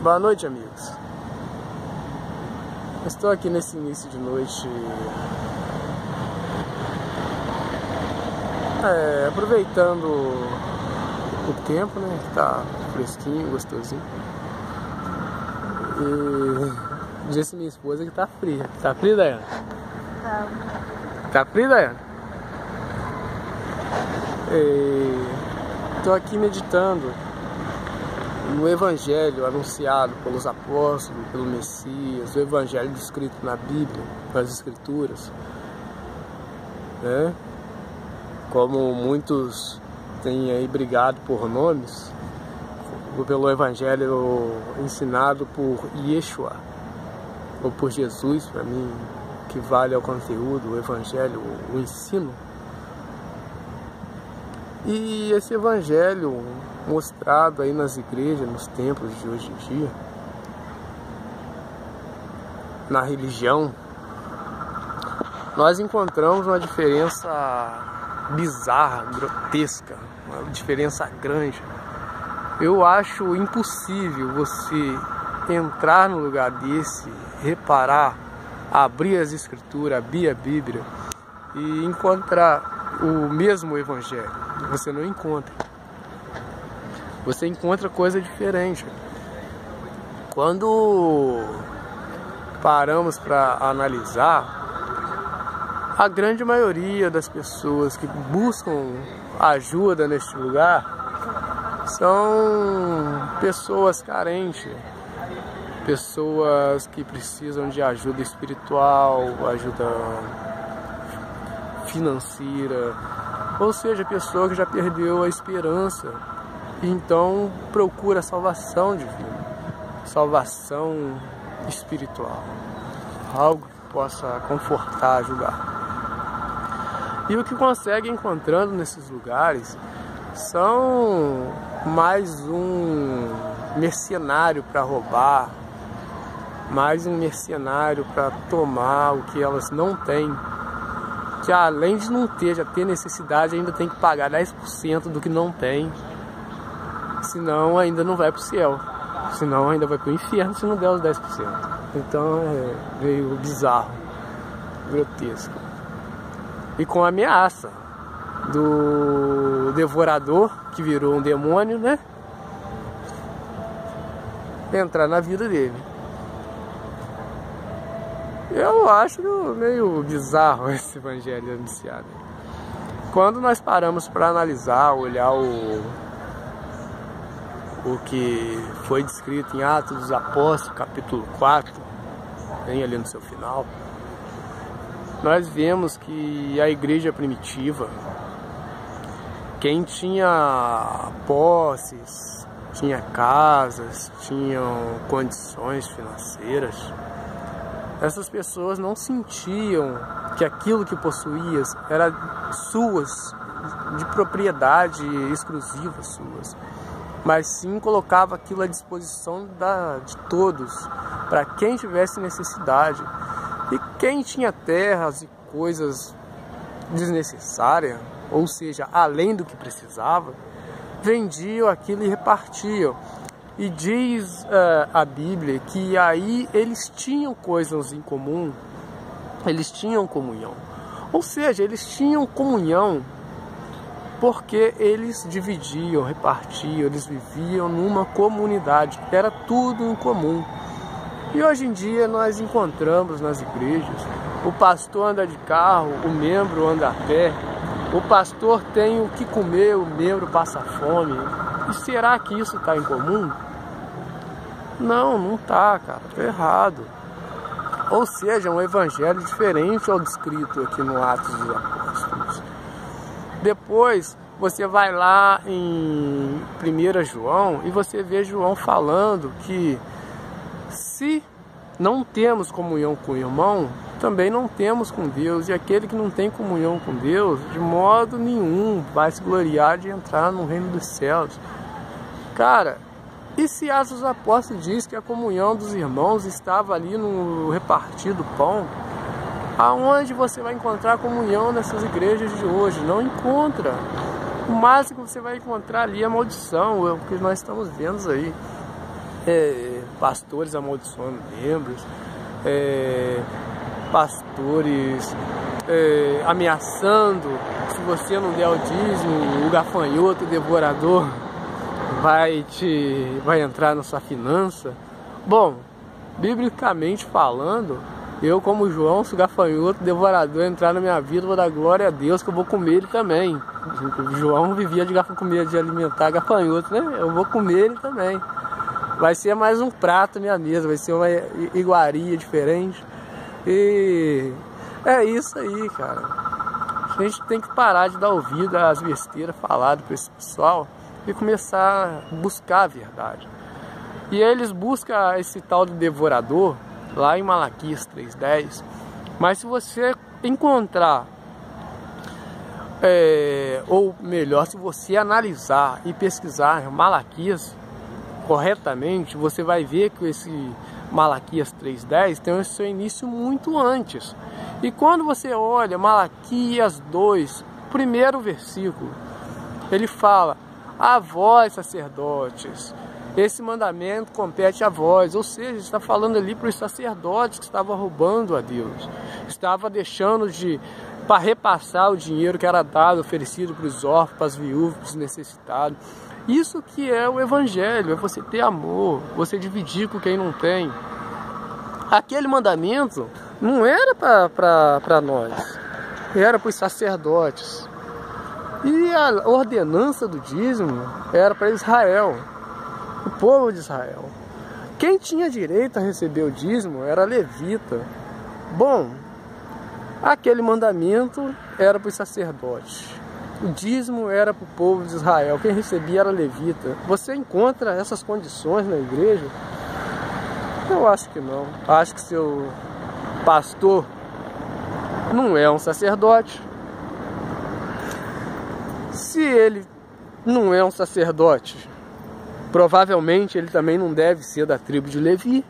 Boa noite, amigos. Estou aqui nesse início de noite aproveitando o tempo, né? Que tá fresquinho, gostosinho. E disse minha esposa que tá fria. Tá frio, Dayana? Tá frio, Dayana? Estou aqui meditando no Evangelho anunciado pelos apóstolos, pelo Messias, o Evangelho descrito na Bíblia, nas Escrituras, né? Como muitos têm aí brigado por nomes, pelo Evangelho ensinado por Yeshua, ou por Jesus, para mim, que vale ao conteúdo, o Evangelho, o ensino. E esse Evangelho mostrado aí nas igrejas, nos templos de hoje em dia, na religião, nós encontramos uma diferença bizarra, grotesca, uma diferença grande. Eu acho impossível você entrar num lugar desse, reparar, abrir as Escrituras, abrir a Bíblia e encontrar o mesmo Evangelho. Você não encontra. Você encontra coisa diferente. Quando paramos para analisar, a grande maioria das pessoas que buscam ajuda neste lugar são pessoas carentes, pessoas que precisam de ajuda espiritual, ajuda financeira, ou seja, pessoa que já perdeu a esperança e então procura salvação divina, salvação espiritual, algo que possa confortar, ajudar. E o que consegue encontrando nesses lugares são mais um mercenário para roubar, mais um mercenário para tomar o que elas não têm, que além de não ter, já ter necessidade, ainda tem que pagar 10% do que não tem, senão ainda não vai para o céu, senão ainda vai para o inferno se não der os 10%. Então é meio bizarro, grotesco. E com a ameaça do devorador, que virou um demônio, né? Entrar na vida dele. Eu acho meio bizarro esse evangelho anunciado. Quando nós paramos para analisar, olhar o que foi descrito em Atos dos Apóstolos, capítulo 4, bem ali no seu final, nós vemos que a igreja primitiva, quem tinha posses, tinha casas, tinham condições financeiras, essas pessoas não sentiam que aquilo que possuíam era suas, de propriedade exclusiva suas, mas sim colocava aquilo à disposição de todos, para quem tivesse necessidade. E quem tinha terras e coisas desnecessárias, ou seja, além do que precisava, vendiam aquilo e repartiam. E diz a Bíblia que aí eles tinham coisas em comum, eles tinham comunhão. Ou seja, eles tinham comunhão porque eles dividiam, repartiam, eles viviam numa comunidade, era tudo em comum. E hoje em dia nós encontramos nas igrejas, o pastor anda de carro, o membro anda a pé, o pastor tem o que comer, o membro passa fome. E será que isso está em comum? Não, não está, cara, está errado. Ou seja, um evangelho diferente ao descrito aqui no Atos dos Apóstolos. Depois você vai lá em 1 João e você vê João falando que se não temos comunhão com o irmão, também não temos com Deus. E aquele que não tem comunhão com Deus, de modo nenhum vai se gloriar de entrar no reino dos céus. Cara, e se Atos dos Apóstolos diz que a comunhão dos irmãos estava ali no repartido pão, aonde você vai encontrar comunhão nessas igrejas de hoje? Não encontra. O máximo que você vai encontrar ali é maldição, é o que nós estamos vendo aí. pastores amaldiçoando membros, pastores ameaçando, se você não der o dízimo, o gafanhoto, o devorador vai entrar na sua finança. Bom, biblicamente falando, eu como João, se o gafanhoto, o devorador entrar na minha vida, vou dar glória a Deus que eu vou comer ele também. João vivia de alimentar gafanhoto, né? Eu vou comer ele também. Vai ser mais um prato na minha mesa, vai ser uma iguaria diferente. E é isso aí, cara. A gente tem que parar de dar ouvido às besteiras faladas para esse pessoal e começar a buscar a verdade. E eles buscam esse tal do devorador lá em Malaquias 3:10. Mas se você encontrar, ou melhor, se você analisar e pesquisar Malaquias corretamente, você vai ver que esse Malaquias 3:10 tem o seu início muito antes. E quando você olha Malaquias 2, primeiro versículo, ele fala: a vós, sacerdotes, esse mandamento compete a vós. Ou seja, está falando ali para os sacerdotes que estavam roubando a Deus, estava deixando para repassar o dinheiro que era dado, oferecido para os órfãos, para as viúvas, para os necessitados. Isso que é o evangelho, é você ter amor, você dividir com quem não tem. Aquele mandamento não era para nós, era para os sacerdotes. E a ordenança do dízimo era para Israel, o povo de Israel. Quem tinha direito a receber o dízimo era levita. Bom, aquele mandamento era para os sacerdotes. O dízimo era para o povo de Israel. Quem recebia era levita. Você encontra essas condições na igreja? Eu acho que não. Acho que seu pastor não é um sacerdote. Se ele não é um sacerdote, provavelmente ele também não deve ser da tribo de Levi.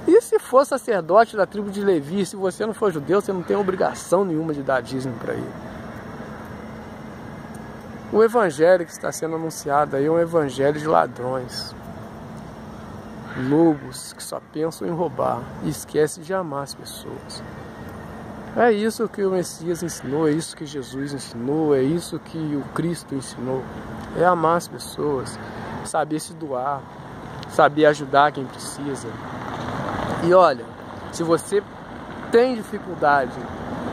E se for sacerdote da tribo de Levi, se você não for judeu, você não tem obrigação nenhuma de dar dízimo para ele. O evangelho que está sendo anunciado aí é um evangelho de ladrões, lobos que só pensam em roubar e esquecem de amar as pessoas. É isso que o Messias ensinou, é isso que Jesus ensinou, é isso que o Cristo ensinou. É amar as pessoas, saber se doar, saber ajudar quem precisa. E olha, se você tem dificuldade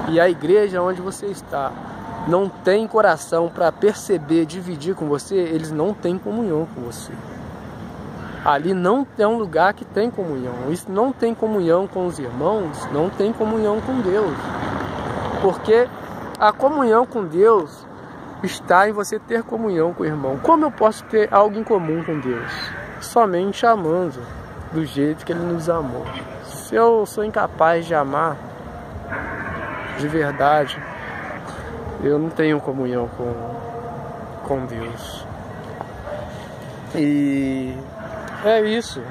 e a igreja onde você está não tem coração para perceber, dividir com você, eles não têm comunhão com você. Ali não é um lugar que tem comunhão. Isso não tem comunhão com os irmãos, não tem comunhão com Deus. Porque a comunhão com Deus está em você ter comunhão com o irmão. Como eu posso ter algo em comum com Deus? Somente amando do jeito que Ele nos amou. Se eu sou incapaz de amar de verdade, eu não tenho comunhão com Deus. E é isso.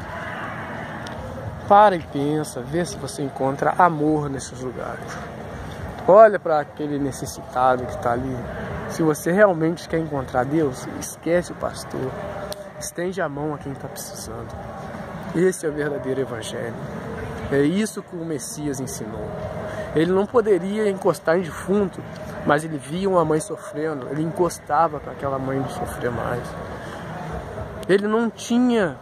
Para e pensa, vê se você encontra amor nesses lugares. Olha para aquele necessitado que está ali. Se você realmente quer encontrar Deus, esquece o pastor. Estende a mão a quem está precisando. Esse é o verdadeiro evangelho. É isso que o Messias ensinou. Ele não poderia encostar em defunto, mas ele via uma mãe sofrendo, ele encostava para aquela mãe não sofrer mais. Ele não tinha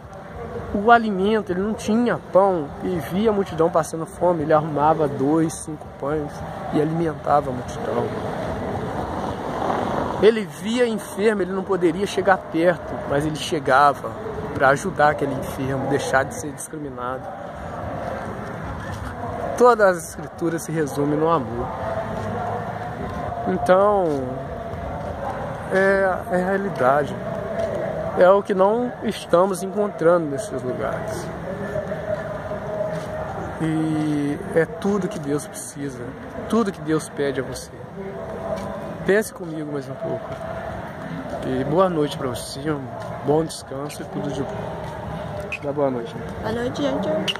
o alimento, ele não tinha pão, e via a multidão passando fome, ele arrumava 2, 5 pães e alimentava a multidão. Ele via enfermo, ele não poderia chegar perto, mas ele chegava para ajudar aquele enfermo, deixar de ser discriminado. Todas as escrituras se resumem no amor. Então, é a realidade. É o que não estamos encontrando nesses lugares. E é tudo que Deus precisa, tudo que Deus pede a você. Pense comigo mais um pouco. E boa noite para você, um bom descanso e tudo de bom. Dá boa noite. Boa noite, gente.